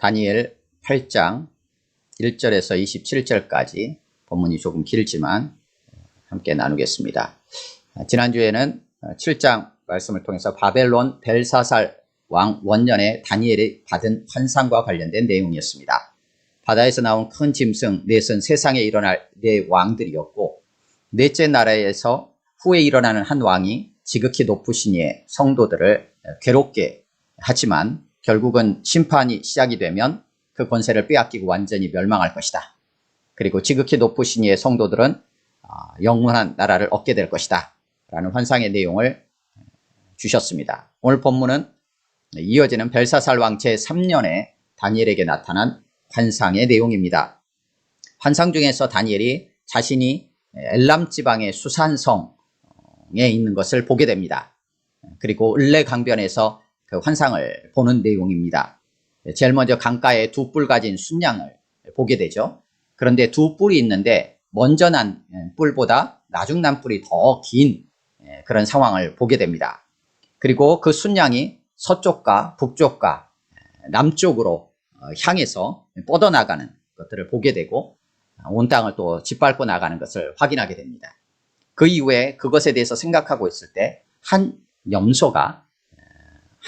다니엘 8장 1절에서 27절까지 본문이 조금 길지만 함께 나누겠습니다. 지난주에는 7장 말씀을 통해서 바벨론 벨사살 왕 원년에 다니엘이 받은 환상과 관련된 내용이었습니다. 바다에서 나온 큰 짐승 넷은 세상에 일어날 네 왕들이었고, 넷째 나라에서 후에 일어나는 한 왕이 지극히 높으신 이의 성도들을 괴롭게 하지만 결국은 심판이 시작이 되면 그 권세를 빼앗기고 완전히 멸망할 것이다. 그리고 지극히 높으신 이의 성도들은 영원한 나라를 얻게 될 것이다 라는 환상의 내용을 주셨습니다. 오늘 본문은 이어지는 벨사살 왕 제3년에 다니엘에게 나타난 환상의 내용입니다. 환상 중에서 다니엘이 자신이 엘람 지방의 수산성에 있는 것을 보게 됩니다. 그리고 을레강변에서 그 환상을 보는 내용입니다. 제일 먼저 강가에 두 뿔 가진 순양을 보게 되죠. 그런데 두 뿔이 있는데 먼저 난 뿔보다 나중 난 뿔이 더 긴 그런 상황을 보게 됩니다. 그리고 그 순양이 서쪽과 북쪽과 남쪽으로 향해서 뻗어나가는 것들을 보게 되고 온 땅을 또 짓밟고 나가는 것을 확인하게 됩니다. 그 이후에 그것에 대해서 생각하고 있을 때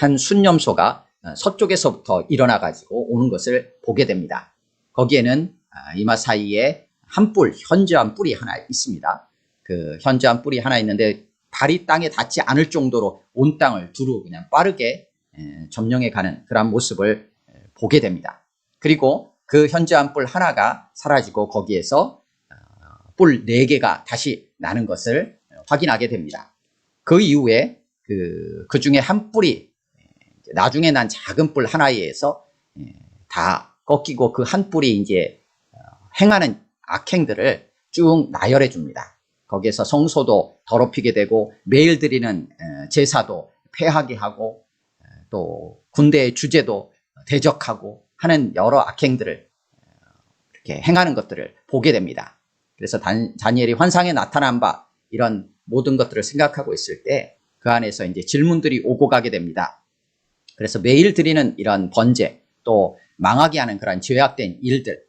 한 순염소가 서쪽에서부터 일어나 가지고 오는 것을 보게 됩니다. 거기에는 이마 사이에 현저한 뿔이 하나 있습니다. 그 현저한 뿔이 하나 있는데 발이 땅에 닿지 않을 정도로 온 땅을 두루 그냥 빠르게 점령해 가는 그런 모습을 보게 됩니다. 그리고 그 현저한 뿔 하나가 사라지고 거기에서 뿔 4개가 다시 나는 것을 확인하게 됩니다. 그 이후에 그 중에 한 뿔이 나중에 난 작은 뿔 하나에 의해서 다 꺾이고 그 한 뿔이 이제 행하는 악행들을 쭉 나열해 줍니다. 거기에서 성소도 더럽히게 되고 매일 드리는 제사도 폐하게 하고 또 군대의 주제도 대적하고 하는 여러 악행들을 이렇게 행하는 것들을 보게 됩니다. 그래서 다니엘이 환상에 나타난 바 이런 모든 것들을 생각하고 있을 때 그 안에서 이제 질문들이 오고 가게 됩니다. 그래서 매일 드리는 이런 번제, 또 망하게 하는 그런 죄악된 일들,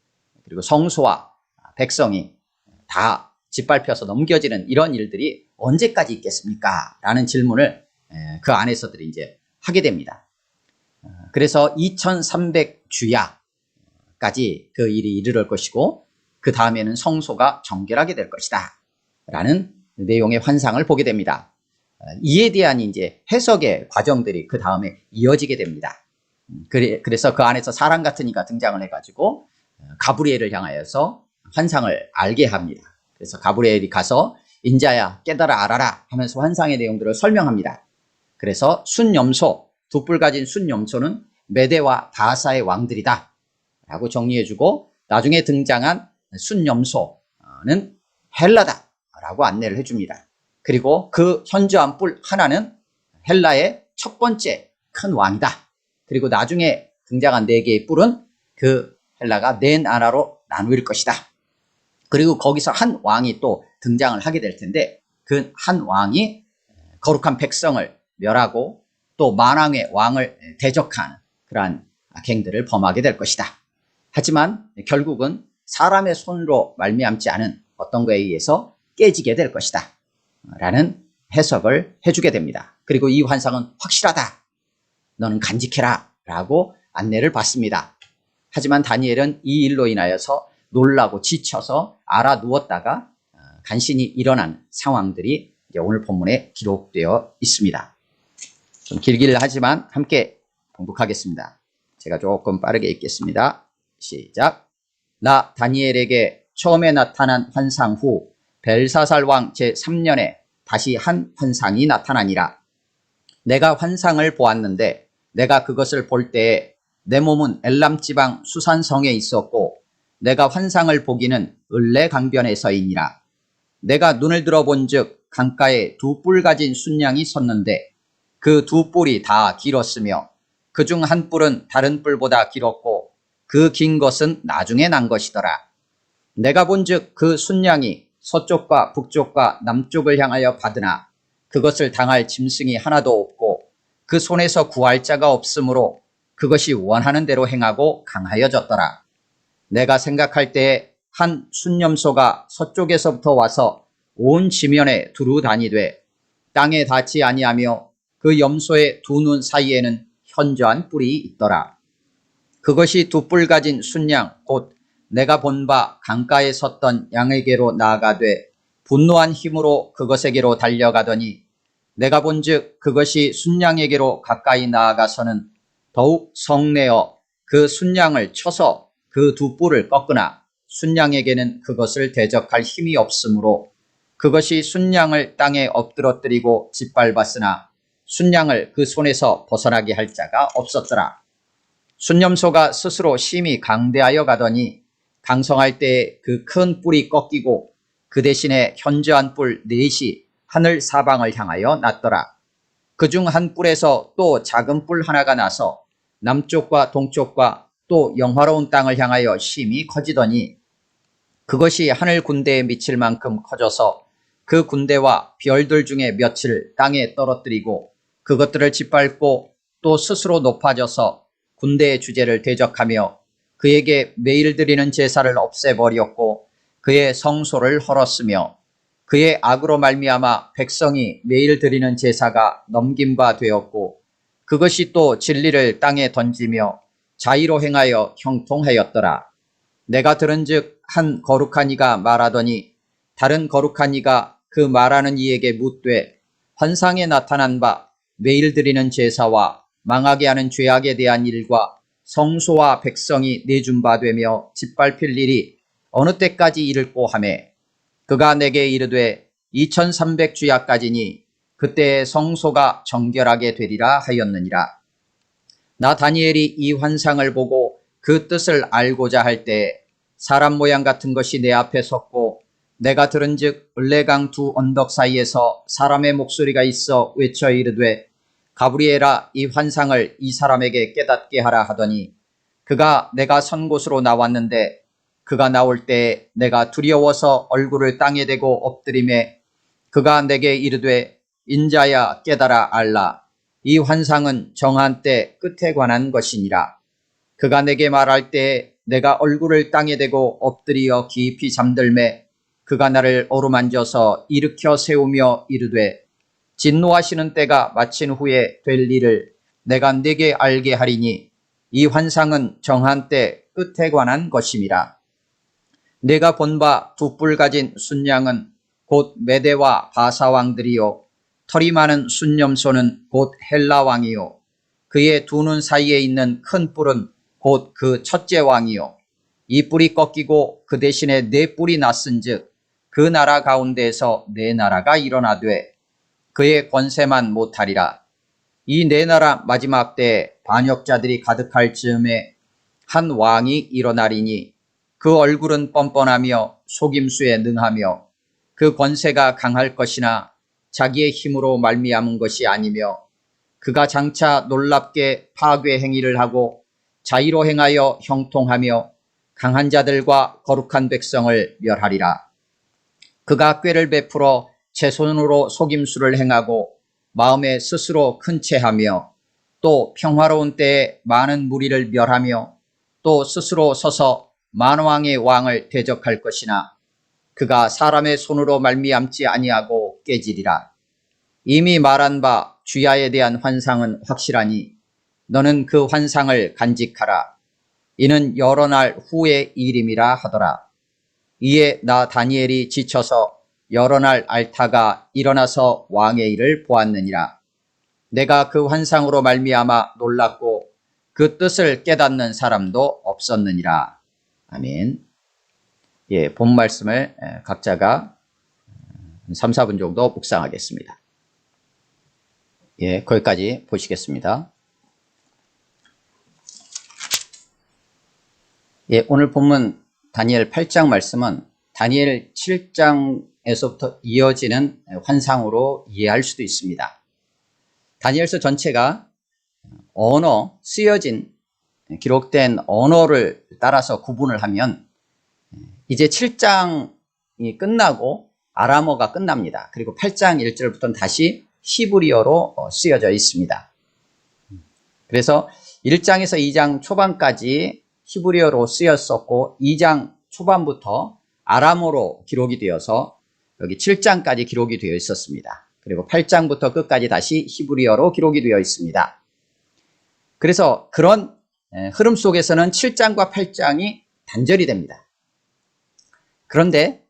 그리고 성소와 백성이 다 짓밟혀서 넘겨지는 이런 일들이 언제까지 있겠습니까? 라는 질문을 그 안에서들이 이제 하게 됩니다. 그래서 2300주야까지 그 일이 이르를 것이고, 그 다음에는 성소가 정결하게 될 것이다 라는 내용의 환상을 보게 됩니다. 이에 대한 이제 해석의 과정들이 그 다음에 이어지게 됩니다. 그래서 그 안에서 사람 같은 이가 등장을 해가지고 가브리엘을 향하여서 환상을 알게 합니다. 그래서 가브리엘이 가서 인자야 깨달아 알아라 하면서 환상의 내용들을 설명합니다. 그래서 순염소, 두 뿔 가진 순염소는 메대와 바사의 왕들이다 라고 정리해주고, 나중에 등장한 순염소는 헬라다 라고 안내를 해줍니다. 그리고 그 현저한 뿔 하나는 헬라의 첫 번째 큰 왕이다. 그리고 나중에 등장한 4개의 뿔은 그 헬라가 4나라로 나누일 것이다. 그리고 거기서 한 왕이 또 등장을 하게 될 텐데, 그 한 왕이 거룩한 백성을 멸하고 또 만왕의 왕을 대적하는 그러한 악행들을 범하게 될 것이다. 하지만 결국은 사람의 손으로 말미암지 않은 어떤 거에 의해서 깨지게 될 것이다 라는 해석을 해주게 됩니다. 그리고 이 환상은 확실하다, 너는 간직해라 라고 안내를 받습니다. 하지만 다니엘은 이 일로 인하여서 놀라고 지쳐서 알아누웠다가 간신히 일어난 상황들이 이제 오늘 본문에 기록되어 있습니다. 좀 길기는 하지만 함께 봉독하겠습니다. 제가 조금 빠르게 읽겠습니다. 시작. 나 다니엘에게 처음에 나타난 환상 후 벨사살 왕 제3년에 다시 한 환상이 나타나니라. 내가 환상을 보았는데 내가 그것을 볼 때에 내 몸은 엘람 지방 수산성에 있었고, 내가 환상을 보기는 을레강변에서이니라. 내가 눈을 들어본 즉 강가에 두 뿔 가진 순양이 섰는데 그 두 뿔이 다 길었으며 그 중 한 뿔은 다른 뿔보다 길었고 그 긴 것은 나중에 난 것이더라. 내가 본 즉 그 순양이 서쪽과 북쪽과 남쪽을 향하여 받으나 그것을 당할 짐승이 하나도 없고 그 손에서 구할 자가 없으므로 그것이 원하는 대로 행하고 강하여졌더라. 내가 생각할 때에 한 순념소가 서쪽에서부터 와서 온 지면에 두루 다니되 땅에 닿지 아니하며 그 염소의 두 눈 사이에는 현저한 뿔이 있더라. 그것이 두 뿔 가진 순양 곧 내가 본 바 강가에 섰던 양에게로 나아가되 분노한 힘으로 그것에게로 달려가더니 내가 본즉 그것이 순양에게로 가까이 나아가서는 더욱 성내어 그 순양을 쳐서 그 두 뿔을 꺾으나 순양에게는 그것을 대적할 힘이 없으므로 그것이 순양을 땅에 엎드러뜨리고 짓밟았으나 순양을 그 손에서 벗어나게 할 자가 없었더라. 순념소가 스스로 심히 강대하여 가더니 강성할 때에 그 큰 뿔이 꺾이고 그 대신에 현저한 뿔 넷이 하늘 사방을 향하여 났더라. 그중 한 뿔에서 또 작은 뿔 하나가 나서 남쪽과 동쪽과 또 영화로운 땅을 향하여 심히 커지더니 그것이 하늘 군대에 미칠 만큼 커져서 그 군대와 별들 중에 몇을 땅에 떨어뜨리고 그것들을 짓밟고 또 스스로 높아져서 군대의 주제를 대적하며 그에게 매일 드리는 제사를 없애버렸고 그의 성소를 헐었으며 그의 악으로 말미암아 백성이 매일 드리는 제사가 넘긴 바 되었고 그것이 또 진리를 땅에 던지며 자의로 행하여 형통하였더라. 내가 들은즉 한 거룩한 이가 말하더니 다른 거룩한 이가 그 말하는 이에게 묻되 환상에 나타난 바 매일 드리는 제사와 망하게 하는 죄악에 대한 일과 성소와 백성이 내준 바 되며 짓밟힐 일이 어느 때까지 이를꼬 하매 그가 내게 이르되 2300주야까지니 그때의 성소가 정결하게 되리라 하였느니라. 나 다니엘이 이 환상을 보고 그 뜻을 알고자 할 때 사람 모양 같은 것이 내 앞에 섰고 내가 들은즉 을레강 두 언덕 사이에서 사람의 목소리가 있어 외쳐 이르되 가브리엘아 이 환상을 이 사람에게 깨닫게 하라 하더니 그가 내가 선 곳으로 나왔는데 그가 나올 때 내가 두려워서 얼굴을 땅에 대고 엎드리매 그가 내게 이르되 인자야 깨달아 알라 이 환상은 정한 때 끝에 관한 것이니라. 그가 내게 말할 때 내가 얼굴을 땅에 대고 엎드리어 깊이 잠들매 그가 나를 어루만져서 일으켜 세우며 이르되 진노하시는 때가 마친 후에 될 일을 내가 네게 알게 하리니 이 환상은 정한 때 끝에 관한 것임이라. 내가 본 바 두 뿔 가진 순양은 곧 메대와 바사 왕들이요 털이 많은 순념소는 곧 헬라 왕이요 그의 두 눈 사이에 있는 큰 뿔은 곧 그 첫째 왕이요 이 뿔이 꺾이고 그 대신에 네 뿔이 났은즉 그 나라 가운데에서 네 나라가 일어나되 그의 권세만 못하리라. 이 네 나라 마지막 때에 반역자들이 가득할 즈음에 한 왕이 일어나리니 그 얼굴은 뻔뻔하며 속임수에 능하며 그 권세가 강할 것이나 자기의 힘으로 말미암은 것이 아니며 그가 장차 놀랍게 파괴 행위를 하고 자의로 행하여 형통하며 강한 자들과 거룩한 백성을 멸하리라. 그가 꾀를 베풀어 제 손으로 속임수를 행하고 마음에 스스로 큰 채하며 또 평화로운 때에 많은 무리를 멸하며 또 스스로 서서 만왕의 왕을 대적할 것이나 그가 사람의 손으로 말미암지 아니하고 깨지리라. 이미 말한 바 주야에 대한 환상은 확실하니 너는 그 환상을 간직하라. 이는 여러 날 후의 일임이라 하더라. 이에 나 다니엘이 지쳐서 여러 날 앓다가 일어나서 왕의 일을 보았느니라. 내가 그 환상으로 말미암아 놀랐고 그 뜻을 깨닫는 사람도 없었느니라. 아멘. 예, 본 말씀을 각자가 3, 4분 정도 묵상하겠습니다. 예, 거기까지 보시겠습니다. 예, 오늘 본문 다니엘 8장 말씀은 다니엘 7장에서부터 이어지는 환상으로 이해할 수도 있습니다. 다니엘서 전체가 언어, 쓰여진 기록된 언어를 따라서 구분을 하면 이제 7장이 끝나고 아람어가 끝납니다. 그리고 8장 1절부터는 다시 히브리어로 쓰여져 있습니다. 그래서 1장에서 2장 초반까지 히브리어로 쓰였었고 2장 초반부터 아람어로 기록이 되어서 여기 7장까지 기록이 되어 있었습니다. 그리고 8장부터 끝까지 다시 히브리어로 기록이 되어 있습니다. 그래서 그런 흐름 속에서는 7장과 8장이 단절이 됩니다. 그런데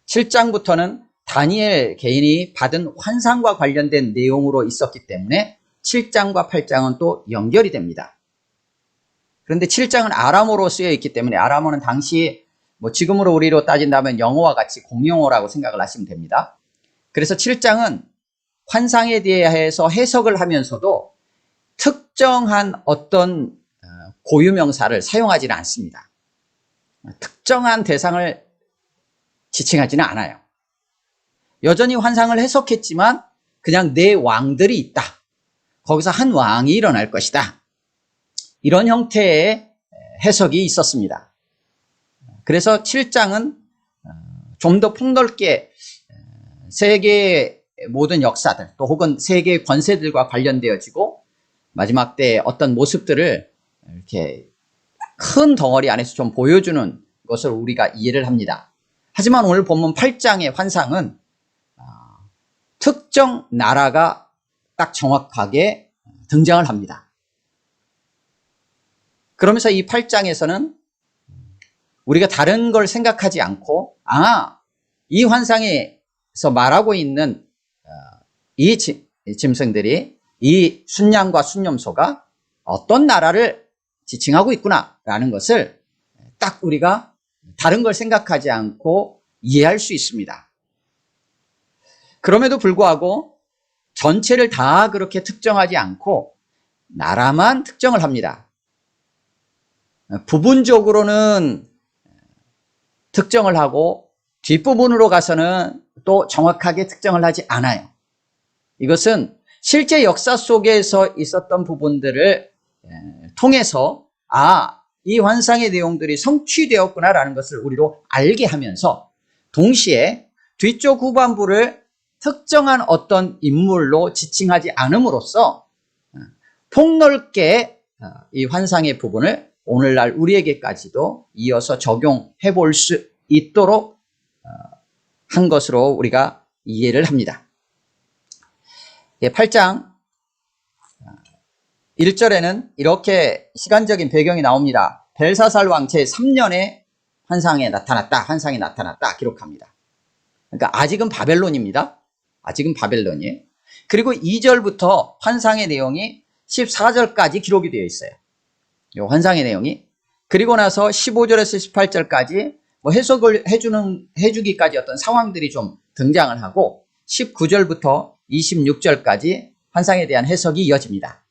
7장부터는 다니엘 개인이 받은 환상과 관련된 내용으로 있었기 때문에 7장과 8장은 또 연결이 됩니다. 그런데 7장은 아람어로 쓰여 있기 때문에 아람어는 당시 지금으로 우리로 따진다면 영어와 같이 공용어라고 생각을 하시면 됩니다. 그래서 7장은 환상에 대해서 해석을 하면서도 특정한 어떤 고유명사를 사용하지는 않습니다. 특정한 대상을 지칭하지는 않아요. 여전히 환상을 해석했지만 그냥 네 왕들이 있다. 거기서 한 왕이 일어날 것이다. 이런 형태의 해석이 있었습니다. 그래서 7장은 좀 더 폭넓게 세계의 모든 역사들 또 혹은 세계의 권세들과 관련되어지고 마지막 때 어떤 모습들을 이렇게 큰 덩어리 안에서 좀 보여주는 것을 우리가 이해를 합니다. 하지만 오늘 본문 8장의 환상은 특정 나라가 딱 정확하게 등장을 합니다. 그러면서 이 8장에서는 우리가 다른 걸 생각하지 않고 이 환상에서 말하고 있는 이 짐승들이 이 순양과 순염소가 어떤 나라를 지칭하고 있구나라는 것을 딱 우리가 다른 걸 생각하지 않고 이해할 수 있습니다. 그럼에도 불구하고 전체를 다 그렇게 특정하지 않고 나라만 특정을 합니다. 부분적으로는 특정을 하고 뒷부분으로 가서는 또 정확하게 특정을 하지 않아요. 이것은 실제 역사 속에서 있었던 부분들을 통해서 이 환상의 내용들이 성취되었구나라는 것을 우리로 알게 하면서 동시에 뒤쪽 후반부를 특정한 어떤 인물로 지칭하지 않음으로써 폭넓게 이 환상의 부분을 오늘날 우리에게까지도 이어서 적용해 볼 수 있도록 한 것으로 우리가 이해를 합니다. 8장 1절에는 이렇게 시간적인 배경이 나옵니다. 벨사살 왕 제3년에 환상이 나타났다 기록합니다. 그러니까 아직은 바벨론입니다. 아직은 바벨론이에요. 그리고 2절부터 환상의 내용이 14절까지 기록이 되어 있어요. 이 환상의 내용이. 그리고 나서 15절에서 18절까지 해석을 해주기까지 어떤 상황들이 좀 등장을 하고 19절부터 26절까지 환상에 대한 해석이 이어집니다.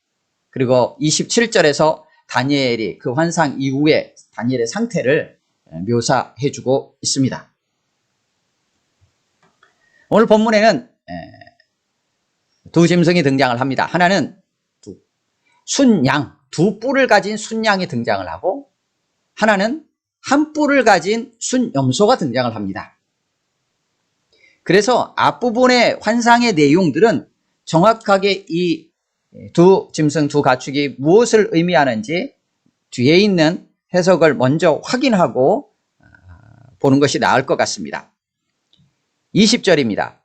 그리고 27절에서 다니엘이 그 환상 이후에 다니엘의 상태를 묘사해주고 있습니다. 오늘 본문에는 두 짐승이 등장을 합니다. 하나는 순양, 두 뿔을 가진 순양이 등장을 하고 하나는 한 뿔을 가진 순염소가 등장을 합니다. 그래서 앞부분의 환상의 내용들은 정확하게 이 두 짐승, 두 가축이 무엇을 의미하는지 뒤에 있는 해석을 먼저 확인하고 보는 것이 나을 것 같습니다. 20절입니다.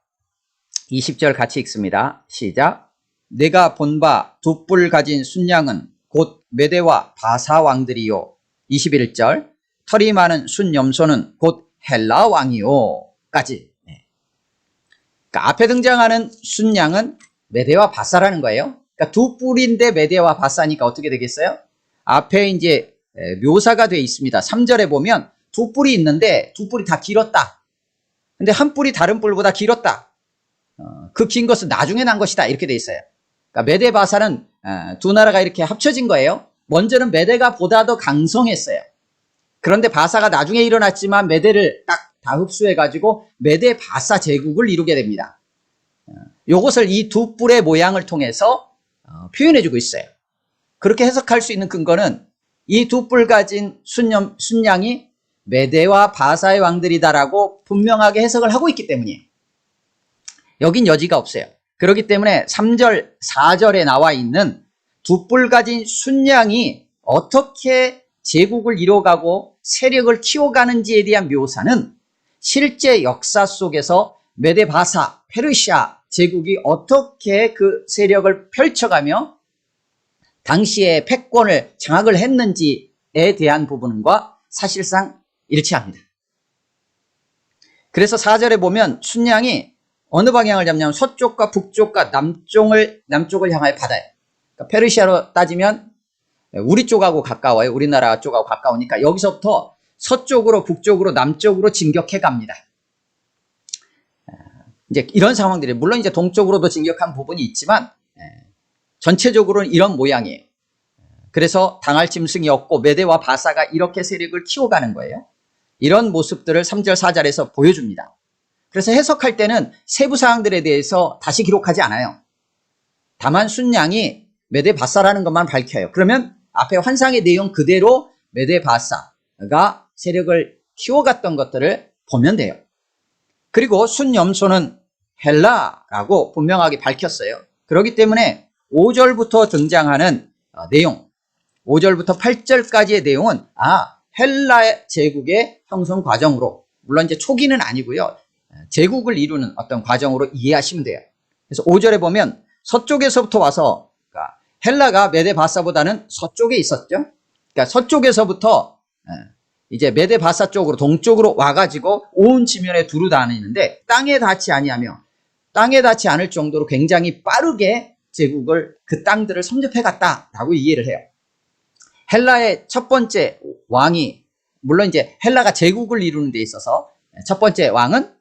20절 같이 읽습니다. 시작. 내가 본 바 두 뿔 가진 순양은 곧 메대와 바사 왕들이요. 21절. 털이 많은 순염소는 곧 헬라 왕이요. 까지. 그러니까 앞에 등장하는 순양은 메대와 바사라는 거예요. 그러니까 두 뿔인데 메대와 바사니까 어떻게 되겠어요? 앞에 이제 묘사가 되어 있습니다. 3절에 보면 두 뿔이 있는데 두 뿔이 다 길었다. 근데 한 뿔이 다른 뿔보다 길었다. 그 긴 것은 나중에 난 것이다. 이렇게 되어 있어요. 그러니까 메대 바사는 두 나라가 이렇게 합쳐진 거예요. 먼저는 메대가 보다 더 강성했어요. 그런데 바사가 나중에 일어났지만 메대를 딱 다 흡수해가지고 메대 바사 제국을 이루게 됩니다. 이것을 이 두 뿔의 모양을 통해서 표현해주고 있어요. 그렇게 해석할 수 있는 근거는 이 두 뿔 가진 순양이 메대와 바사의 왕들이다라고 분명하게 해석을 하고 있기 때문이에요. 여긴 여지가 없어요. 그렇기 때문에 3절, 4절에 나와 있는 두 뿔 가진 순양이 어떻게 제국을 이뤄가고 세력을 키워가는지에 대한 묘사는 실제 역사 속에서 메데바사, 페르시아 제국이 어떻게 그 세력을 펼쳐가며 당시의 패권을 장악을 했는지에 대한 부분과 사실상 일치합니다. 그래서 4절에 보면 순양이 어느 방향을 잡냐면 서쪽과 북쪽과 남쪽을 향하여 바다예요. 그러니까 페르시아로 따지면 우리 쪽하고 가까워요. 우리나라 쪽하고 가까우니까 여기서부터 서쪽으로 북쪽으로 남쪽으로 진격해 갑니다. 이제 이런 상황들이 물론 이제 동쪽으로도 진격한 부분이 있지만 전체적으로는 이런 모양이에요. 그래서 당할 짐승이 없고 메대와 바사가 이렇게 세력을 키워가는 거예요. 이런 모습들을 3절 4절에서 보여줍니다. 그래서 해석할 때는 세부 사항들에 대해서 다시 기록하지 않아요. 다만 순양이 메대 바사라는 것만 밝혀요. 그러면 앞에 환상의 내용 그대로 메대 바사가 세력을 키워갔던 것들을 보면 돼요. 그리고 순염소는 헬라라고 분명하게 밝혔어요. 그렇기 때문에 5절부터 등장하는 내용, 5절부터 8절까지의 내용은 헬라 제국의 형성 과정으로, 물론 이제 초기는 아니고요, 제국을 이루는 어떤 과정으로 이해하시면 돼요. 그래서 5절에 보면 서쪽에서부터 와서, 그러니까 헬라가 메데바사보다는 서쪽에 있었죠. 그러니까 서쪽에서부터 이제 메데바사 쪽으로 동쪽으로 와가지고 온 지면에 두루 다니는데 땅에 닿지 아니하며 땅에 닿지 않을 정도로 굉장히 빠르게 제국을 그 땅들을 섭렵해 갔다라고 이해를 해요. 헬라의 첫 번째 왕이, 물론 이제 헬라가 제국을 이루는 데 있어서 첫 번째 왕은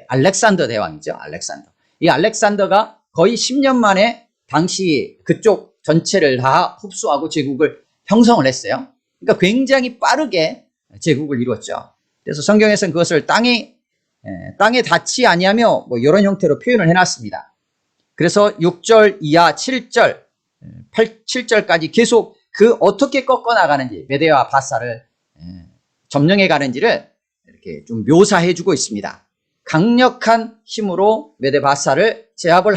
알렉산더 대왕이죠. 알렉산더. 이 알렉산더가 거의 10년 만에 당시 그쪽 전체를 다 흡수하고 제국을 형성을 했어요. 그러니까 굉장히 빠르게 제국을 이루었죠. 그래서 성경에서는 그것을 땅에 닿지 아니하며 뭐 이런 형태로 표현을 해놨습니다. 그래서 6절 이하 7절, 7절까지 계속 그 어떻게 꺾어나가는지, 메대와 바사를 점령해 가는지를 이렇게 좀 묘사해 주고 있습니다. 강력한 힘으로 메대 바사를 제압을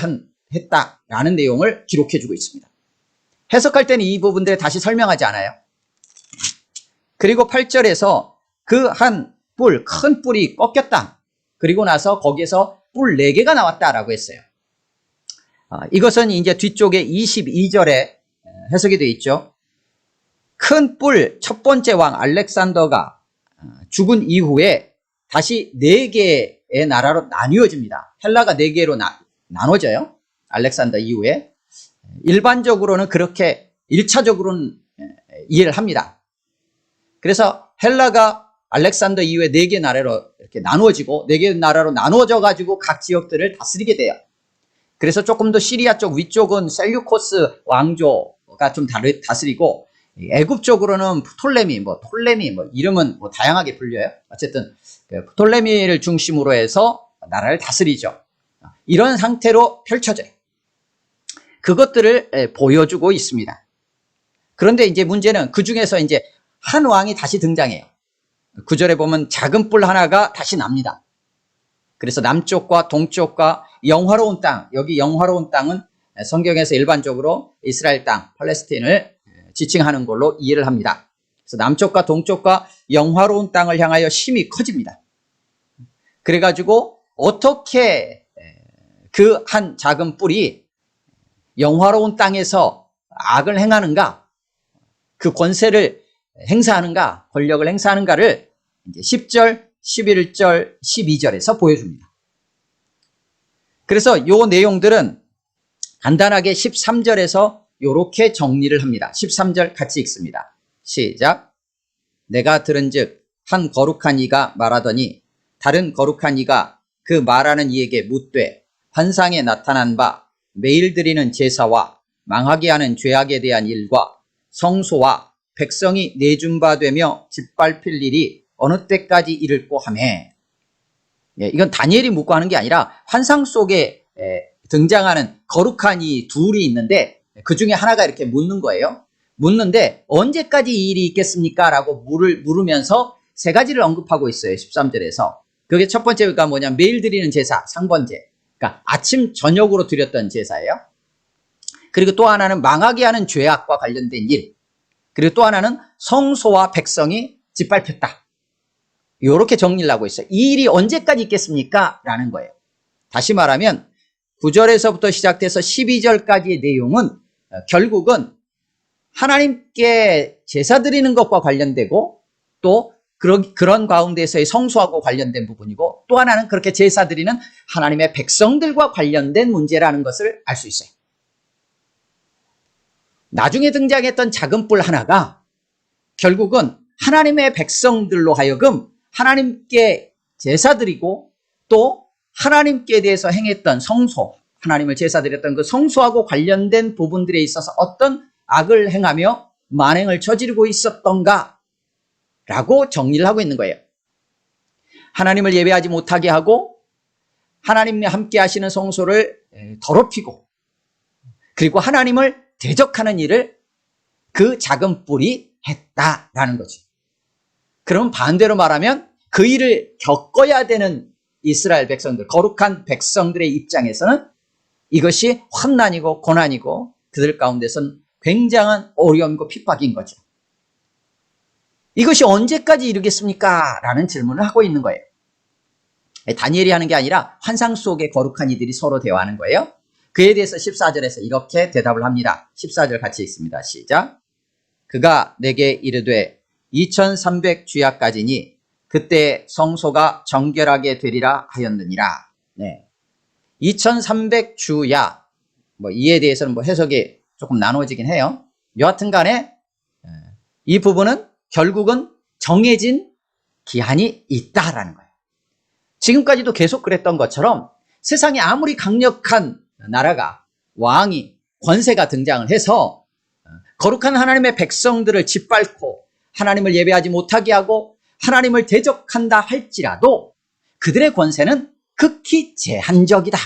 했다라는 내용을 기록해 주고 있습니다. 해석할 때는 이 부분들을 다시 설명하지 않아요. 그리고 8절에서 그 한 뿔, 큰 뿔이 꺾였다. 그리고 나서 거기에서 뿔 4개가 나왔다라고 했어요. 이것은 이제 뒤쪽에 22절에 해석이 되어 있죠. 큰 뿔, 첫 번째 왕 알렉산더가 죽은 이후에 다시 4개의 나라로 나뉘어집니다. 헬라가 4개로 나눠져요. 알렉산더 이후에. 일반적으로는 그렇게 1차적으로는 이해를 합니다. 그래서 헬라가 알렉산더 이후에 4개 나라로 이렇게 나누어지고 4개 나라로 나누어져 가지고 각 지역들을 다스리게 돼요. 그래서 조금 더 시리아 쪽 위쪽은 셀류코스 왕조가 좀 다스리고, 애굽 쪽으로는 톨레미 이름은 다양하게 불려요. 어쨌든 톨레미를 중심으로 해서 나라를 다스리죠. 이런 상태로 펼쳐져요. 그것들을 보여주고 있습니다. 그런데 이제 문제는 그 중에서 이제 한 왕이 다시 등장해요. 9절에 보면 작은 뿔 하나가 다시 납니다. 그래서 남쪽과 동쪽과 영화로운 땅, 여기 영화로운 땅은 성경에서 일반적으로 이스라엘 땅, 팔레스틴을 지칭하는 걸로 이해를 합니다. 그래서 남쪽과 동쪽과 영화로운 땅을 향하여 힘이 커집니다. 그래가지고 어떻게 그 한 작은 뿔이 영화로운 땅에서 악을 행하는가, 그 권세를 행사하는가, 권력을 행사하는가를 이제 10절, 11절, 12절에서 보여줍니다. 그래서 이 내용들은 간단하게 13절에서 이렇게 정리를 합니다. 13절 같이 읽습니다. 시작. 내가 들은즉 한 거룩한 이가 말하더니 다른 거룩한 이가 그 말하는 이에게 묻되 환상에 나타난 바 매일 드리는 제사와 망하게 하는 죄악에 대한 일과 성소와 백성이 내준 바 되며 짓밟힐 일이 어느 때까지 이를꼬 하매. 이건 다니엘이 묻고 하는 게 아니라 환상 속에 등장하는 거룩한 이 둘이 있는데 그 중에 하나가 이렇게 묻는 거예요. 묻는데 언제까지 이 일이 있겠습니까? 라고 물으면서 세 가지를 언급하고 있어요. 13절에서. 그게 첫 번째가 뭐냐면 매일 드리는 제사, 상번제. 그러니까 아침 저녁으로 드렸던 제사예요. 그리고 또 하나는 망하게 하는 죄악과 관련된 일, 그리고 또 하나는 성소와 백성이 짓밟혔다. 이렇게 정리를 하고 있어요. 이 일이 언제까지 있겠습니까? 라는 거예요. 다시 말하면 9절에서부터 시작돼서 12절까지의 내용은 결국은 하나님께 제사 드리는 것과 관련되고 또 그런 가운데서의 성소하고 관련된 부분이고, 또 하나는 그렇게 제사 드리는 하나님의 백성들과 관련된 문제라는 것을 알 수 있어요. 나중에 등장했던 작은 뿔 하나가 결국은 하나님의 백성들로 하여금 하나님께 제사 드리고 또 하나님께 대해서 행했던 성소, 하나님을 제사 드렸던 그 성소하고 관련된 부분들에 있어서 어떤 악을 행하며 만행을 저지르고 있었던가 라고 정리를 하고 있는 거예요. 하나님을 예배하지 못하게 하고 하나님과 함께 하시는 성소를 더럽히고 그리고 하나님을 대적하는 일을 그 작은 뿔이 했다라는 거죠. 그럼 반대로 말하면 그 일을 겪어야 되는 이스라엘 백성들, 거룩한 백성들의 입장에서는 이것이 환난이고 고난이고 그들 가운데서는 굉장한 어려움이고 핍박인 거죠. 이것이 언제까지 이르겠습니까? 라는 질문을 하고 있는 거예요. 다니엘이 하는 게 아니라 환상 속의 거룩한 이들이 서로 대화하는 거예요. 그에 대해서 14절에서 이렇게 대답을 합니다. 14절 같이 읽습니다. 시작. 그가 내게 이르되 2300주야까지니 그때 성소가 정결하게 되리라 하였느니라. 네. 2300주야, 이에 대해서는 해석이 조금 나누어지긴 해요. 여하튼 간에 이 부분은 결국은 정해진 기한이 있다라는 거예요. 지금까지도 계속 그랬던 것처럼 세상에 아무리 강력한 나라가, 왕이, 권세가 등장을 해서 거룩한 하나님의 백성들을 짓밟고 하나님을 예배하지 못하게 하고 하나님을 대적한다 할지라도 그들의 권세는 극히 제한적이다.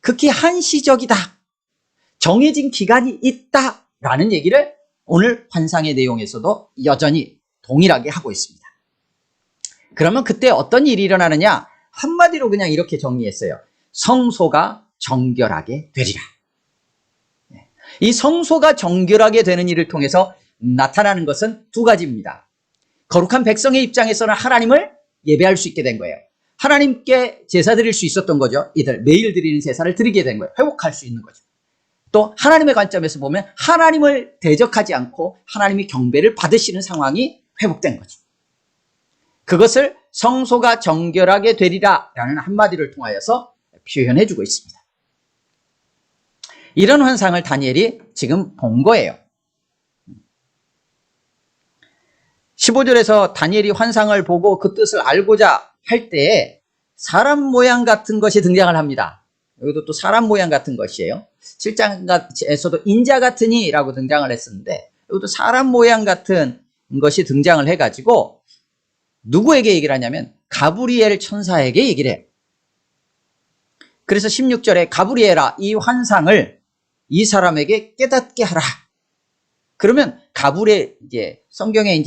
극히 한시적이다. 정해진 기간이 있다라는 얘기를 오늘 환상의 내용에서도 여전히 동일하게 하고 있습니다. 그러면 그때 어떤 일이 일어나느냐? 한마디로 그냥 이렇게 정리했어요. 성소가 정결하게 되리라. 이 성소가 정결하게 되는 일을 통해서 나타나는 것은 두 가지입니다. 거룩한 백성의 입장에서는 하나님을 예배할 수 있게 된 거예요. 하나님께 제사 드릴 수 있었던 거죠. 이들 매일 드리는 제사를 드리게 된 거예요. 회복할 수 있는 거죠. 또 하나님의 관점에서 보면 하나님을 대적하지 않고 하나님이 경배를 받으시는 상황이 회복된 거죠. 그것을 성소가 정결하게 되리라 라는 한마디를 통하여서 표현해 주고 있습니다. 이런 환상을 다니엘이 지금 본 거예요. 15절에서 다니엘이 환상을 보고 그 뜻을 알고자 할 때에 사람 모양 같은 것이 등장을 합니다. 여기도 또 사람 모양 같은 것이에요. 7장에서도 인자 같으니 라고 등장을 했었는데 여기도 사람 모양 같은 것이 등장을 해가지고 누구에게 얘기를 하냐면 가브리엘 천사에게 얘기를 해요. 그래서 16절에 가브리엘아 이 환상을 이 사람에게 깨닫게 하라. 그러면 가브리엘, 성경에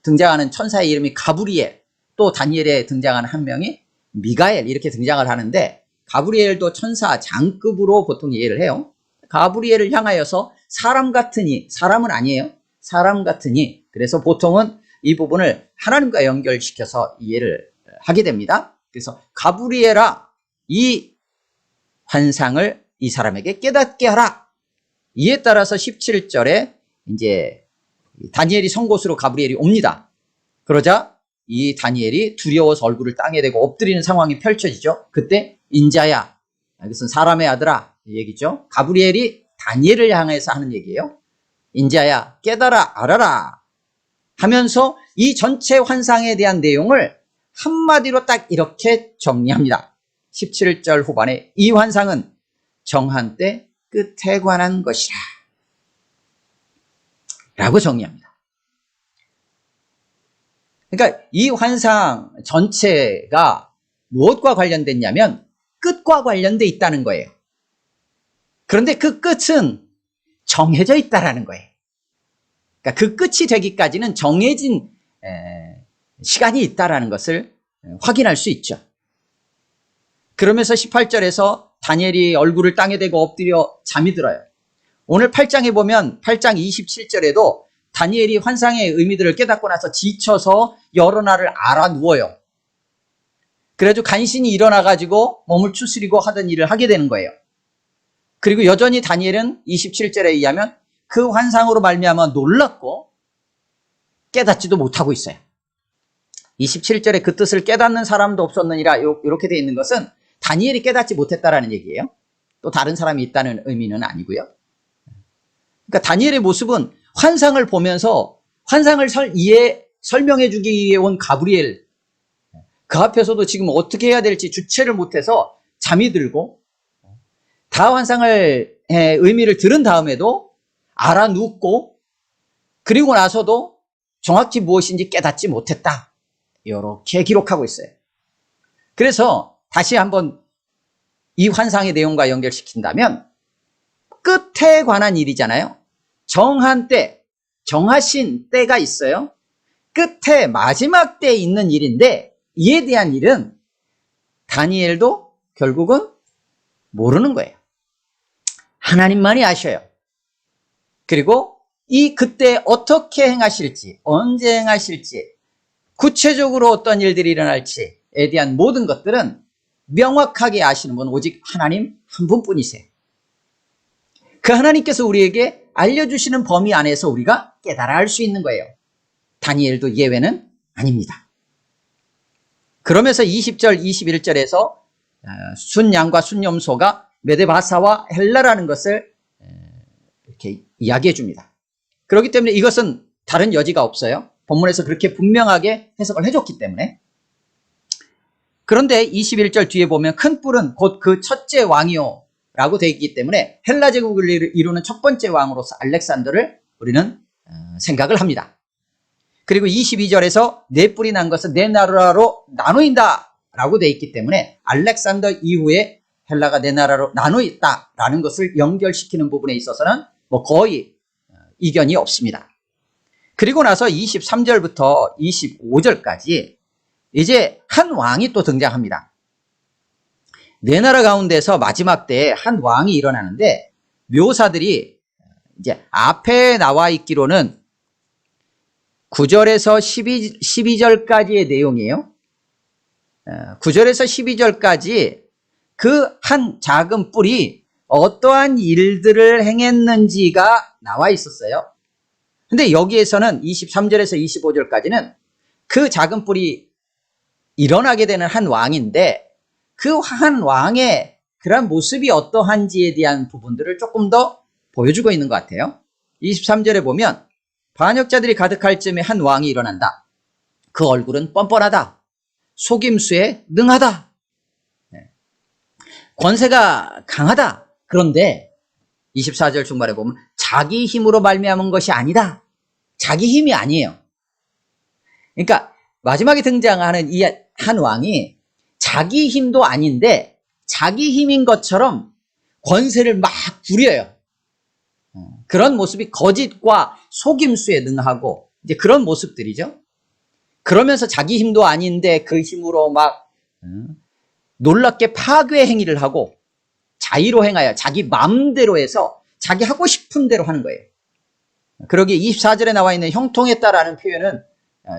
등장하는 천사의 이름이 가브리엘, 또 다니엘에 등장하는 한 명이 미가엘 이렇게 등장을 하는데 가브리엘도 천사 장급으로 보통 이해를 해요. 가브리엘을 향하여서 사람 같으니, 사람은 아니에요. 사람 같으니. 그래서 보통은 이 부분을 하나님과 연결시켜서 이해를 하게 됩니다. 그래서 가브리엘아 이 환상을 이 사람에게 깨닫게 하라. 이에 따라서 17절에 다니엘이 선 곳으로 가브리엘이 옵니다. 그러자 이 다니엘이 두려워서 얼굴을 땅에 대고 엎드리는 상황이 펼쳐지죠. 그때 인자야, 이것은 사람의 아들아 이 얘기죠. 가브리엘이 다니엘을 향해서 하는 얘기예요. 인자야 깨달아 알아라 하면서 이 전체 환상에 대한 내용을 한마디로 딱 이렇게 정리합니다. 17절 후반에 이 환상은 정한 때 끝에 관한 것이라 라고 정리합니다. 그러니까 이 환상 전체가 무엇과 관련됐냐면 끝과 관련돼 있다는 거예요. 그런데 그 끝은 정해져 있다라는 거예요. 그러니까 그 끝이 되기까지는 정해진 시간이 있다라는 것을 확인할 수 있죠. 그러면서 18절에서 다니엘이 얼굴을 땅에 대고 엎드려 잠이 들어요. 오늘 8장에 보면 8장 27절에도 다니엘이 환상의 의미들을 깨닫고 나서 지쳐서 여러 날을 알아 누워요. 그래가지고 간신히 일어나가지고 몸을 추스리고 하던 일을 하게 되는 거예요. 그리고 여전히 다니엘은 27절에 의하면 그 환상으로 말미암아 놀랐고 깨닫지도 못하고 있어요. 27절에 그 뜻을 깨닫는 사람도 없었느니라 이렇게 되어 있는 것은 다니엘이 깨닫지 못했다라는 얘기예요. 또 다른 사람이 있다는 의미는 아니고요. 그러니까 다니엘의 모습은 환상을 보면서 환상을 설명해 주기 위해 온 가브리엘, 그 앞에서도 지금 어떻게 해야 될지 주체를 못해서 잠이 들고 다 환상의 의미를 들은 다음에도 알아 눕고 그리고 나서도 정확히 무엇인지 깨닫지 못했다. 이렇게 기록하고 있어요. 그래서 다시 한번 이 환상의 내용과 연결시킨다면 끝에 관한 일이잖아요. 정한 때, 정하신 때가 있어요. 끝에 마지막 때에 있는 일인데 이에 대한 일은 다니엘도 결국은 모르는 거예요. 하나님만이 아셔요. 그리고 그때 어떻게 행하실지, 언제 행하실지, 구체적으로 어떤 일들이 일어날지에 대한 모든 것들은 명확하게 아시는 분 오직 하나님 한 분뿐이세요. 그 하나님께서 우리에게 알려주시는 범위 안에서 우리가 깨달아 알 수 있는 거예요. 다니엘도 예외는 아닙니다. 그러면서 20절, 21절에서 순양과 순염소가 메데바사와 헬라라는 것을 이렇게 이야기해 줍니다. 그렇기 때문에 이것은 다른 여지가 없어요. 본문에서 그렇게 분명하게 해석을 해줬기 때문에. 그런데 21절 뒤에 보면 큰 뿔은 곧 그 첫째 왕이요 라고 되어 있기 때문에 헬라 제국을 이루는 첫 번째 왕으로서 알렉산더를 우리는 생각을 합니다. 그리고 22절에서 네 뿔이 난 것은 네 나라로 나누인다 라고 되어 있기 때문에 알렉산더 이후에 헬라가 네 나라로 나누있다 라는 것을 연결시키는 부분에 있어서는 뭐 거의 이견이 없습니다. 그리고 나서 23절부터 25절까지 이제 한 왕이 또 등장합니다. 네 나라 가운데서 마지막 때에 한 왕이 일어나는데 묘사들이 이제 앞에 나와 있기로는 9절에서 12절까지의 내용이에요. 9절에서 12절까지 그 한 작은 뿔이 어떠한 일들을 행했는지가 나와 있었어요. 근데 여기에서는 23절에서 25절까지는 그 작은 뿔이 일어나게 되는 한 왕인데 그 한 왕의 그런 모습이 어떠한지에 대한 부분들을 조금 더 보여주고 있는 것 같아요. 23절에 보면 반역자들이 가득할 즈음에 한 왕이 일어난다. 그 얼굴은 뻔뻔하다. 속임수에 능하다. 권세가 강하다. 그런데 24절 중반에 보면 자기 힘으로 말미암은 것이 아니다. 자기 힘이 아니에요. 그러니까 마지막에 등장하는 이 한 왕이 자기 힘도 아닌데 자기 힘인 것처럼 권세를 막 부려요. 그런 모습이 거짓과 속임수에 능하고 이제 그런 모습들이죠. 그러면서 자기 힘도 아닌데 그 힘으로 막 놀랍게 파괴 행위를 하고 자의로 행하여 자기 마음대로 해서 자기 하고 싶은 대로 하는 거예요. 그러기에 24절에 나와 있는 형통했다라는 표현은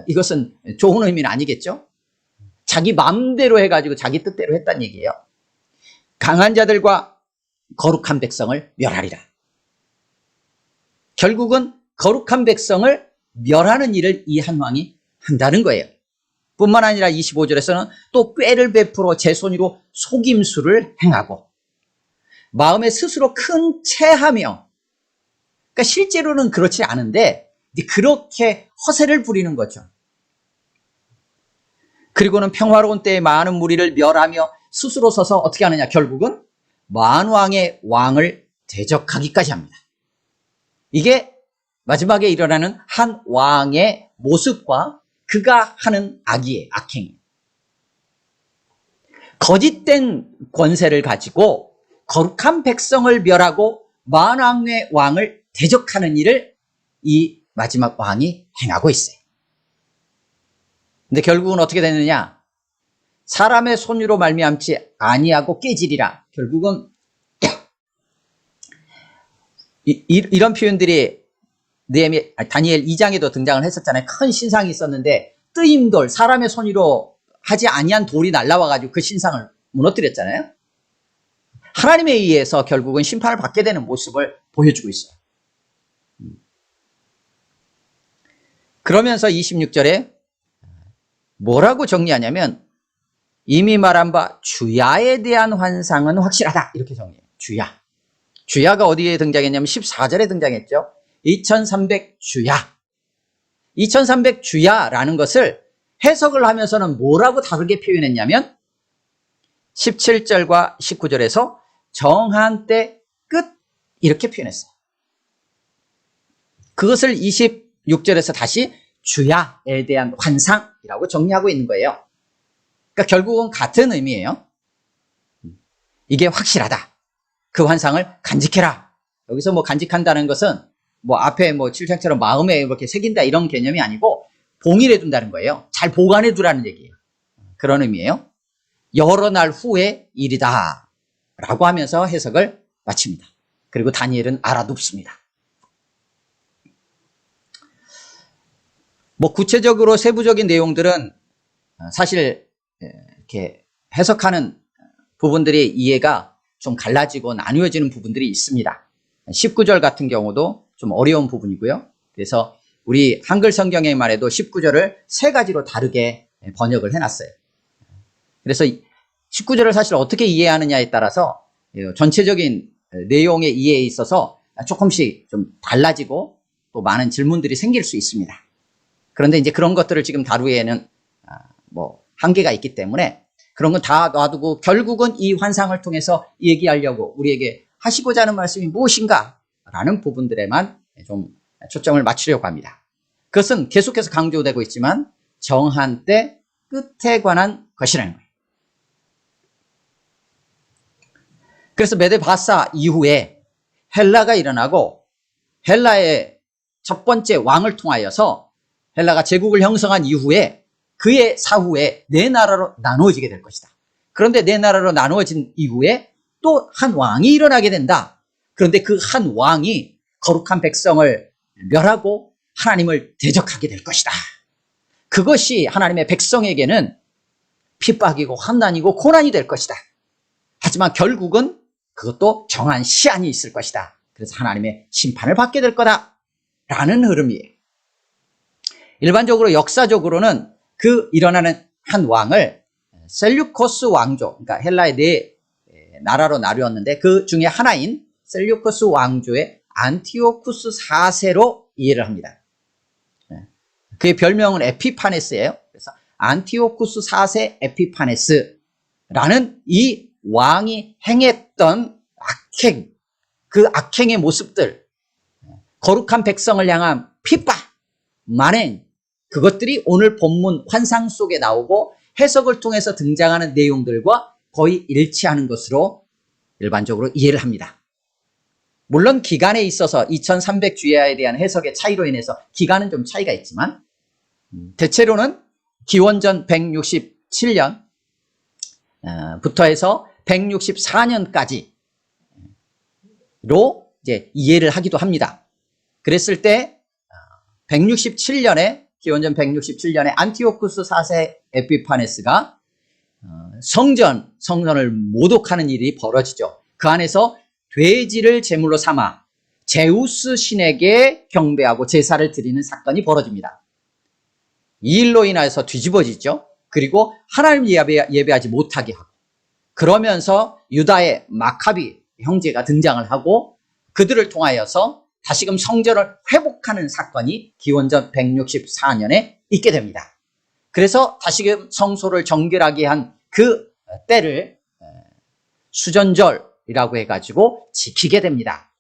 이것은 좋은 의미는 아니겠죠. 자기 마음대로 해가지고 자기 뜻대로 했다는 얘기예요. 강한 자들과 거룩한 백성을 멸하리라. 결국은 거룩한 백성을 멸하는 일을 이 한 왕이 한다는 거예요. 뿐만 아니라 25절에서는 또 꾀를 베풀어 제 손으로 속임수를 행하고 마음에 스스로 큰 체하며, 그러니까 실제로는 그렇지 않은데 그렇게 허세를 부리는 거죠. 그리고는 평화로운 때에 많은 무리를 멸하며 스스로 서서 어떻게 하느냐, 결국은 만왕의 왕을 대적하기까지 합니다. 이게 마지막에 일어나는 한 왕의 모습과 그가 하는 악이에요. 악행이. 거짓된 권세를 가지고 거룩한 백성을 멸하고 만왕의 왕을 대적하는 일을 이 마지막 왕이 행하고 있어요. 근데 결국은 어떻게 되느냐? 사람의 손으로 말미암지 아니하고 깨지리라. 결국은 이런 표현들이 다니엘 2장에도 등장을 했었잖아요. 큰 신상이 있었는데 뜨임돌, 사람의 손으로 하지 아니한 돌이 날라와가지고 그 신상을 무너뜨렸잖아요. 하나님에 의해서 결국은 심판을 받게 되는 모습을 보여주고 있어요. 그러면서 26절에 뭐라고 정리하냐면 이미 말한 바 주야에 대한 환상은 확실하다. 이렇게 정리해요. 주야. 주야가 어디에 등장했냐면 14절에 등장했죠. 2300 주야. 2300 주야라는 것을 해석을 하면서는 뭐라고 다르게 표현했냐면 17절과 19절에서 정한 때 끝 이렇게 표현했어요. 그것을 26절에서 다시 주야에 대한 환상이라고 정리하고 있는 거예요. 그러니까 결국은 같은 의미예요. 이게 확실하다. 그 환상을 간직해라. 여기서 뭐 간직한다는 것은 뭐 앞에 뭐 칠장처럼 마음에 이렇게 새긴다 이런 개념이 아니고 봉인해 둔다는 거예요. 잘 보관해 두라는 얘기예요. 그런 의미예요. 여러 날 후의 일이다 라고 하면서 해석을 마칩니다. 그리고 다니엘은 알아둡습니다. 뭐 구체적으로 세부적인 내용들은 사실 이렇게 해석하는 부분들이 이해가 좀 갈라지고 나누어지는 부분들이 있습니다. 19절 같은 경우도 좀 어려운 부분이고요. 그래서 우리 한글 성경에만 해도 19절을 세 가지로 다르게 번역을 해놨어요. 그래서 19절을 사실 어떻게 이해하느냐에 따라서 전체적인 내용의 이해에 있어서 조금씩 좀 달라지고 또 많은 질문들이 생길 수 있습니다. 그런데 이제 그런 것들을 지금 다루기에는 뭐 한계가 있기 때문에 그런 건 다 놔두고 결국은 이 환상을 통해서 얘기하려고 우리에게 하시고자 하는 말씀이 무엇인가 라는 부분들에만 좀 초점을 맞추려고 합니다. 그것은 계속해서 강조되고 있지만 정한 때 끝에 관한 것이라는 거예요. 그래서 메데바사 이후에 헬라가 일어나고 헬라의 첫 번째 왕을 통하여서 헬라가 제국을 형성한 이후에 그의 사후에 네 나라로 나누어지게 될 것이다. 그런데 네 나라로 나누어진 이후에 또 한 왕이 일어나게 된다. 그런데 그 한 왕이 거룩한 백성을 멸하고 하나님을 대적하게 될 것이다. 그것이 하나님의 백성에게는 핍박이고 환난이고 고난이 될 것이다. 하지만 결국은 그것도 정한 시한이 있을 것이다. 그래서 하나님의 심판을 받게 될 거다. 라는 흐름이에요. 일반적으로 역사적으로는 그 일어나는 한 왕을 셀류코스 왕조, 그러니까 헬라의 네 나라로 나누었는데 그 중에 하나인 셀류코스 왕조의 안티오쿠스 4세로 이해를 합니다. 그의 별명은 에피파네스예요. 그래서 안티오쿠스 4세 에피파네스라는 이 왕이 행했던 악행, 그 악행의 모습들, 거룩한 백성을 향한 핍박, 만행, 그것들이 오늘 본문 환상 속에 나오고 해석을 통해서 등장하는 내용들과 거의 일치하는 것으로 일반적으로 이해를 합니다. 물론 기간에 있어서 2300 주야에 대한 해석의 차이로 인해서 기간은 좀 차이가 있지만 대체로는 기원전 167년 부터 해서 164년까지로 이제 이해를 하기도 합니다. 그랬을 때 167년에 기원전 167년에 안티오쿠스 4세 에피파네스가 성전을 모독하는 일이 벌어지죠. 그 안에서 돼지를 제물로 삼아 제우스 신에게 경배하고 제사를 드리는 사건이 벌어집니다. 이 일로 인해서 뒤집어지죠. 그리고 하나님 예배하지 못하게 하고 그러면서 유다의 마카비 형제가 등장을 하고 그들을 통하여서 다시금 성전을 회복하는 사건이 기원전 164년에 있게 됩니다. 그래서 다시금 성소를 정결하게 한 그 때를 수전절이라고 해가지고 지키게 됩니다.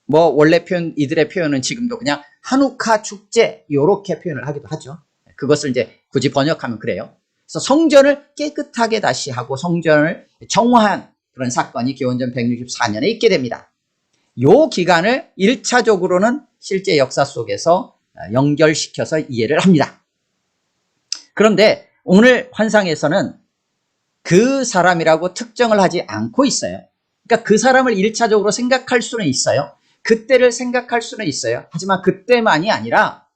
뭐 원래 표현, 이들의 표현은 지금도 그냥 한우카 축제 이렇게 표현을 하기도 하죠. 그것을 이제 굳이 번역하면 그래요. 그래서 성전을 깨끗하게 다시 하고 성전을 정화한 그런 사건이 기원전 164년에 있게 됩니다. 이 기간을 1차적으로는 실제 역사 속에서 연결시켜서 이해를 합니다. 그런데 오늘 환상에서는 그 사람이라고 특정을 하지 않고 있어요. 그러니까 그 사람을 1차적으로 생각할 수는 있어요. 그때를 생각할 수는 있어요. 하지만 그때만이 아니라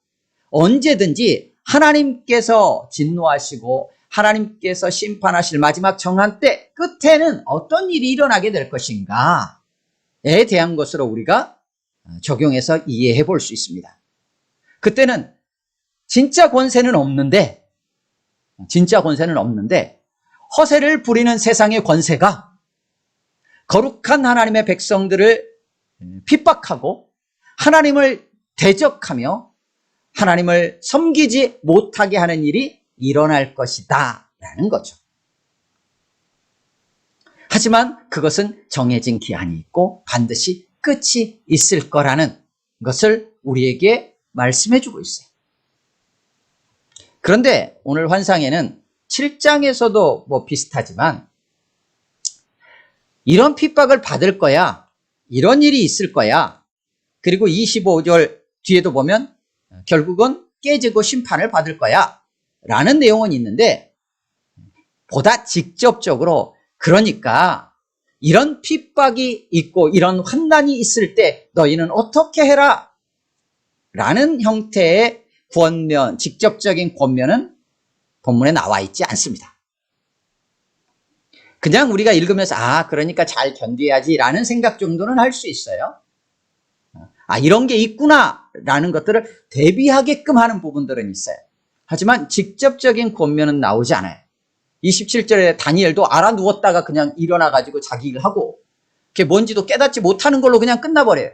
언제든지 하나님께서 진노하시고 하나님께서 심판하실 마지막 정한 때 끝에는 어떤 일이 일어나게 될 것인가에 대한 것으로 우리가 적용해서 이해해 볼 수 있습니다. 그때는 진짜 권세는 없는데 허세를 부리는 세상의 권세가 거룩한 하나님의 백성들을 핍박하고 하나님을 대적하며 하나님을 섬기지 못하게 하는 일이 일어날 것이다 라는 거죠. 하지만 그것은 정해진 기한이 있고 반드시 끝이 있을 거라는 것을 우리에게 말씀해 주고 있어요. 그런데 오늘 환상에는 7장에서도 뭐 비슷하지만 이런 핍박을 받을 거야, 이런 일이 있을 거야, 그리고 25절 뒤에도 보면 결국은 깨지고 심판을 받을 거야 라는 내용은 있는데, 보다 직접적으로 그러니까 이런 핍박이 있고 이런 환난이 있을 때 너희는 어떻게 해라 라는 형태의 권면, 직접적인 권면은 본문에 나와 있지 않습니다. 그냥 우리가 읽으면서 그러니까 잘 견뎌야지 라는 생각 정도는 할 수 있어요. 이런 게 있구나 라는 것들을 대비하게끔 하는 부분들은 있어요. 하지만 직접적인 권면은 나오지 않아요. 27절에 다니엘도 알아 누웠다가 그냥 일어나가지고 자기 일을 하고 그게 뭔지도 깨닫지 못하는 걸로 그냥 끝나버려요.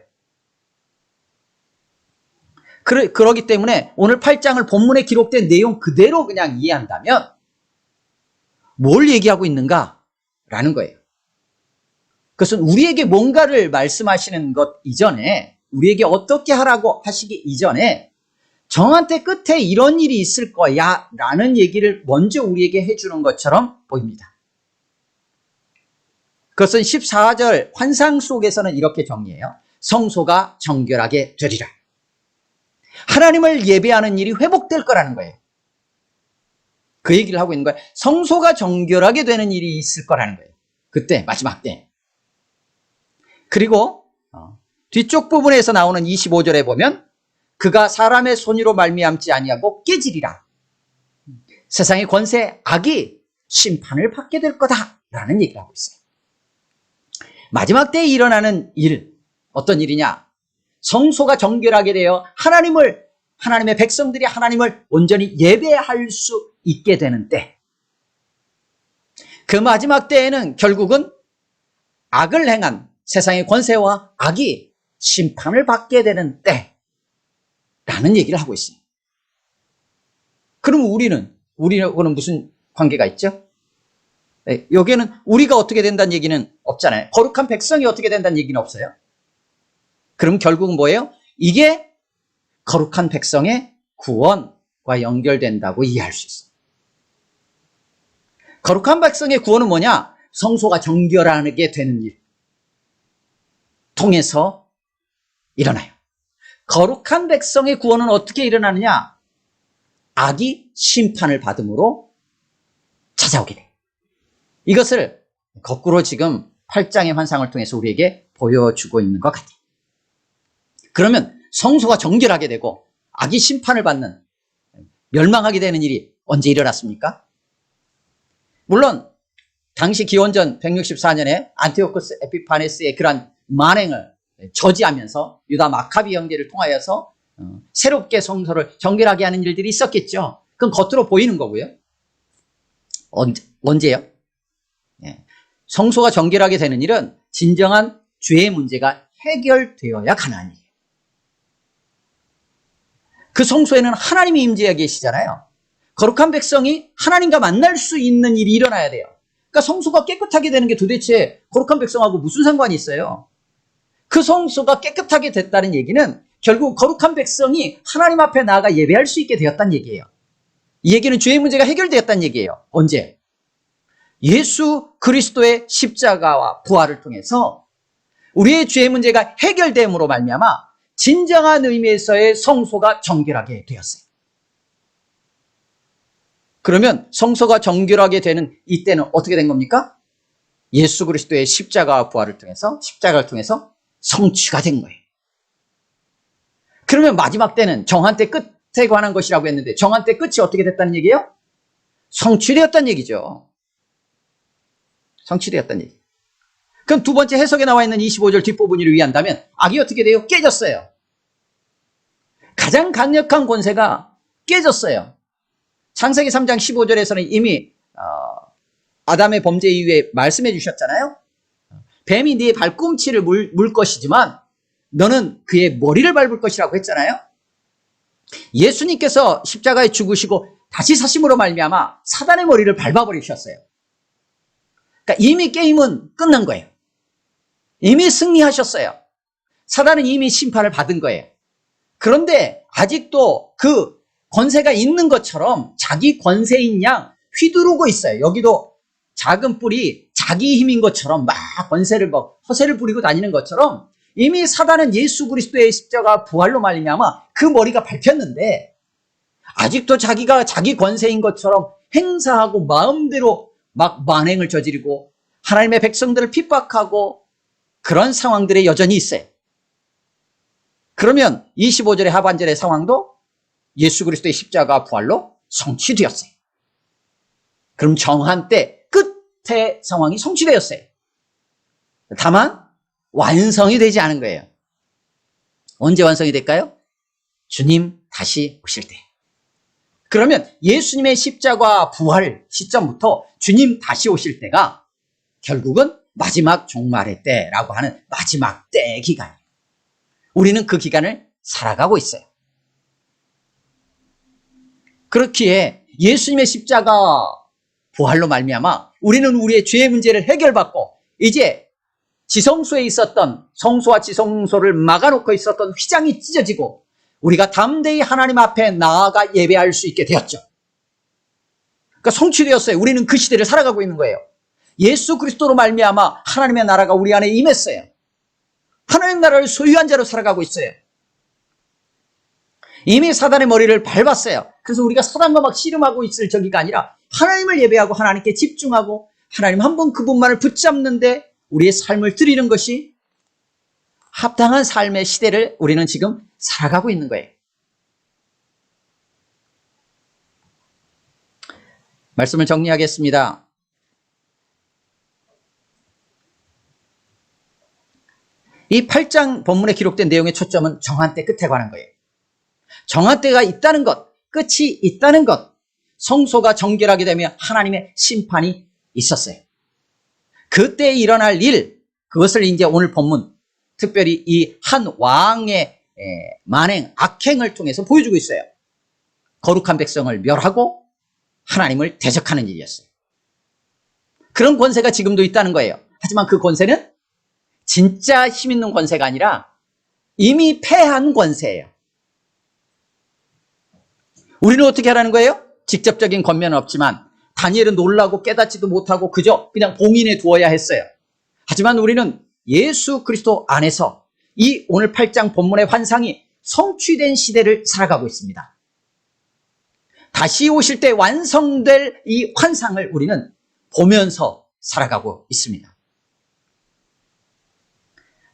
그러기 때문에 오늘 8장을 본문에 기록된 내용 그대로 그냥 이해한다면 뭘 얘기하고 있는가라는 거예요. 그것은 우리에게 뭔가를 말씀하시는 것 이전에, 우리에게 어떻게 하라고 하시기 이전에 정한 때 끝에 이런 일이 있을 거야 라는 얘기를 먼저 우리에게 해주는 것처럼 보입니다. 그것은 14절 환상 속에서는 이렇게 정리해요. 성소가 정결하게 되리라. 하나님을 예배하는 일이 회복될 거라는 거예요. 그 얘기를 하고 있는 거예요. 성소가 정결하게 되는 일이 있을 거라는 거예요. 그때, 마지막 때. 그리고 뒤쪽 부분에서 나오는 25절에 보면 그가 사람의 손으로 말미암지 아니하고 깨지리라. 세상의 권세, 악이 심판을 받게 될 거다라는 얘기를 하고 있어요. 마지막 때에 일어나는 일, 어떤 일이냐? 성소가 정결하게 되어 하나님의 백성들이 하나님을 온전히 예배할 수 있게 되는 때, 그 마지막 때에는 결국은 악을 행한 세상의 권세와 악이 심판을 받게 되는 때라는 얘기를 하고 있어요. 그럼 우리하고는 무슨 관계가 있죠? 여기에는 우리가 어떻게 된다는 얘기는 없잖아요. 거룩한 백성이 어떻게 된다는 얘기는 없어요. 그럼 결국은 뭐예요? 이게 거룩한 백성의 구원과 연결된다고 이해할 수 있어요. 거룩한 백성의 구원은 뭐냐? 성소가 정결하게 되는 일 통해서 일어나요. 거룩한 백성의 구원은 어떻게 일어나느냐? 악이 심판을 받음으로 찾아오게 돼요. 이것을 거꾸로 지금 8장의 환상을 통해서 우리에게 보여주고 있는 것 같아요. 그러면 성소가 정결하게 되고 악이 심판을 받는, 멸망하게 되는 일이 언제 일어났습니까? 물론 당시 기원전 164년에 안티오코스 에피파네스의 그러한 만행을 저지하면서 유다 마카비 형제를 통하여서 새롭게 성소를 정결하게 하는 일들이 있었겠죠. 그건 겉으로 보이는 거고요. 언제요? 성소가 정결하게 되는 일은 진정한 죄의 문제가 해결되어야 가능한 일이에요. 그 성소에는 하나님이 임재하고 계시잖아요. 거룩한 백성이 하나님과 만날 수 있는 일이 일어나야 돼요. 그러니까 성소가 깨끗하게 되는 게 도대체 거룩한 백성하고 무슨 상관이 있어요? 그 성소가 깨끗하게 됐다는 얘기는 결국 거룩한 백성이 하나님 앞에 나아가 예배할 수 있게 되었다는 얘기예요. 이 얘기는 죄의 문제가 해결되었다는 얘기예요. 언제? 예수 그리스도의 십자가와 부활을 통해서 우리의 죄의 문제가 해결됨으로 말미암아 진정한 의미에서의 성소가 정결하게 되었어요. 그러면 성소가 정결하게 되는 이때는 어떻게 된 겁니까? 예수 그리스도의 십자가와 부활을 통해서, 십자가를 통해서 성취가 된 거예요. 그러면 마지막 때는 정한 때 끝에 관한 것이라고 했는데 정한 때 끝이 어떻게 됐다는 얘기예요? 성취되었다는 얘기죠. 성취되었다는 얘기. 그럼 두 번째 해석에 나와 있는 25절 뒷부분을 위한다면 악이 어떻게 돼요? 깨졌어요. 가장 강력한 권세가 깨졌어요. 창세기 3장 15절에서는 이미 아담의 범죄 이후에 말씀해 주셨잖아요. 뱀이 네 발꿈치를 물 것이지만 너는 그의 머리를 밟을 것이라고 했잖아요. 예수님께서 십자가에 죽으시고 다시 사심으로 말미암아 사단의 머리를 밟아버리셨어요. 그러니까 이미 게임은 끝난 거예요. 이미 승리하셨어요. 사단은 이미 심판을 받은 거예요. 그런데 아직도 그 권세가 있는 것처럼 자기 권세인 양 휘두르고 있어요. 여기도 작은 뿔이 자기 힘인 것처럼 막 권세를 허세를 부리고 다니는 것처럼 이미 사단은 예수 그리스도의 십자가 부활로 말미암아 그 머리가 밟혔는데 아직도 자기가 자기 권세인 것처럼 행사하고 마음대로 막 만행을 저지르고 하나님의 백성들을 핍박하고 그런 상황들이 여전히 있어요. 그러면 25절의 하반절의 상황도 예수 그리스도의 십자가 부활로 성취되었어요. 그럼 정한 때 끝의 상황이 성취되었어요. 다만 완성이 되지 않은 거예요. 언제 완성이 될까요? 주님 다시 오실 때. 그러면 예수님의 십자가 부활 시점부터 주님 다시 오실 때가 결국은 마지막 종말의 때라고 하는 마지막 때의 기간이에요. 우리는 그 기간을 살아가고 있어요. 그렇기에 예수님의 십자가 부활로 말미암아 우리는 우리의 죄의 문제를 해결받고 이제 지성소에 있었던 성소와 지성소를 막아놓고 있었던 휘장이 찢어지고 우리가 담대히 하나님 앞에 나아가 예배할 수 있게 되었죠. 그러니까 성취되었어요. 우리는 그 시대를 살아가고 있는 거예요. 예수 그리스도로 말미암아 하나님의 나라가 우리 안에 임했어요. 하나님의 나라를 소유한 자로 살아가고 있어요. 이미 사단의 머리를 밟았어요. 그래서 우리가 사단과 막 씨름하고 있을 저기가 아니라 하나님을 예배하고 하나님께 집중하고 하나님 한 분 그분만을 붙잡는데 우리의 삶을 드리는 것이 합당한 삶의 시대를 우리는 지금 살아가고 있는 거예요. 말씀을 정리하겠습니다. 이 8장 본문에 기록된 내용의 초점은 정한 때 끝에 관한 거예요. 정한 때가 있다는 것, 끝이 있다는 것, 성소가 정결하게 되면 하나님의 심판이 있었어요. 그때 일어날 일, 그것을 이제 오늘 본문, 특별히 이 한 왕의 만행, 악행을 통해서 보여주고 있어요. 거룩한 백성을 멸하고 하나님을 대적하는 일이었어요. 그런 권세가 지금도 있다는 거예요. 하지만 그 권세는 진짜 힘 있는 권세가 아니라 이미 패한 권세예요. 우리는 어떻게 하라는 거예요? 직접적인 권면은 없지만 다니엘은 놀라고 깨닫지도 못하고 그냥 봉인해 두어야 했어요. 하지만 우리는 예수 그리스도 안에서 이 오늘 8장 본문의 환상이 성취된 시대를 살아가고 있습니다. 다시 오실 때 완성될 이 환상을 우리는 보면서 살아가고 있습니다.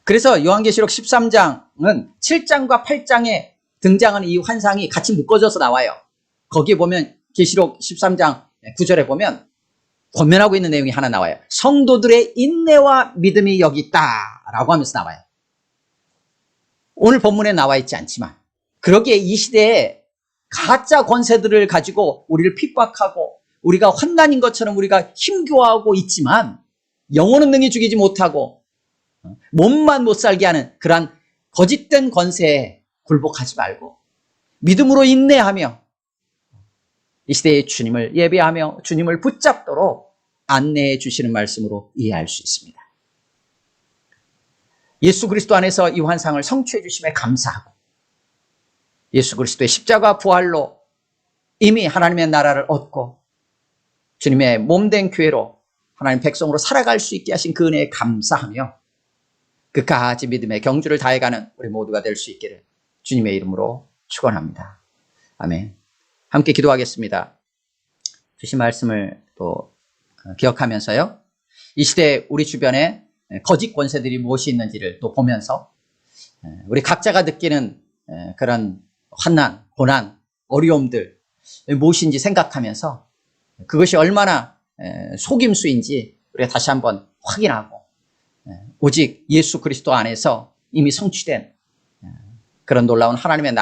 그래서 요한계시록 13장은 7장과 8장에 등장하는 이 환상이 같이 묶어져서 나와요. 거기에 보면 계시록 13장 9절에 보면 권면하고 있는 내용이 하나 나와요. 성도들의 인내와 믿음이 여기 있다라고 하면서 나와요. 오늘 본문에 나와 있지 않지만 그러기에 이 시대에 가짜 권세들을 가지고 우리를 핍박하고 우리가 환난인 것처럼 우리가 힘겨워하고 있지만 영혼은 능히 죽이지 못하고 몸만 못 살게 하는 그러한 거짓된 권세에 굴복하지 말고 믿음으로 인내하며 이 시대에 주님을 예배하며 주님을 붙잡도록 안내해 주시는 말씀으로 이해할 수 있습니다. 예수 그리스도 안에서 이 환상을 성취해 주심에 감사하고 예수 그리스도의 십자가 부활로 이미 하나님의 나라를 얻고 주님의 몸된 교회로 하나님 백성으로 살아갈 수 있게 하신 그 은혜에 감사하며 끝까지 믿음의 경주를 다해가는 우리 모두가 될 수 있기를 주님의 이름으로 축원합니다. 아멘. 함께 기도하겠습니다. 주신 말씀을 또 기억하면서요. 이 시대 우리 주변에 거짓 권세들이 무엇이 있는지를 또 보면서 우리 각자가 느끼는 그런 환난, 고난, 어려움들 무엇인지 생각하면서 그것이 얼마나 속임수인지 우리가 다시 한번 확인하고 오직 예수 그리스도 안에서 이미 성취된 그런 놀라운 하나님의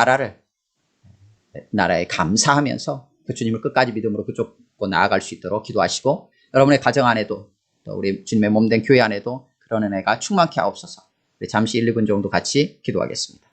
나라에 감사하면서 그 주님을 끝까지 믿음으로 붙잡고 나아갈 수 있도록 기도하시고, 여러분의 가정 안에도 또 우리 주님의 몸된 교회 안에도 그런 은혜가 충만케 하옵소서. 우리 잠시 1, 2분 정도 같이 기도하겠습니다.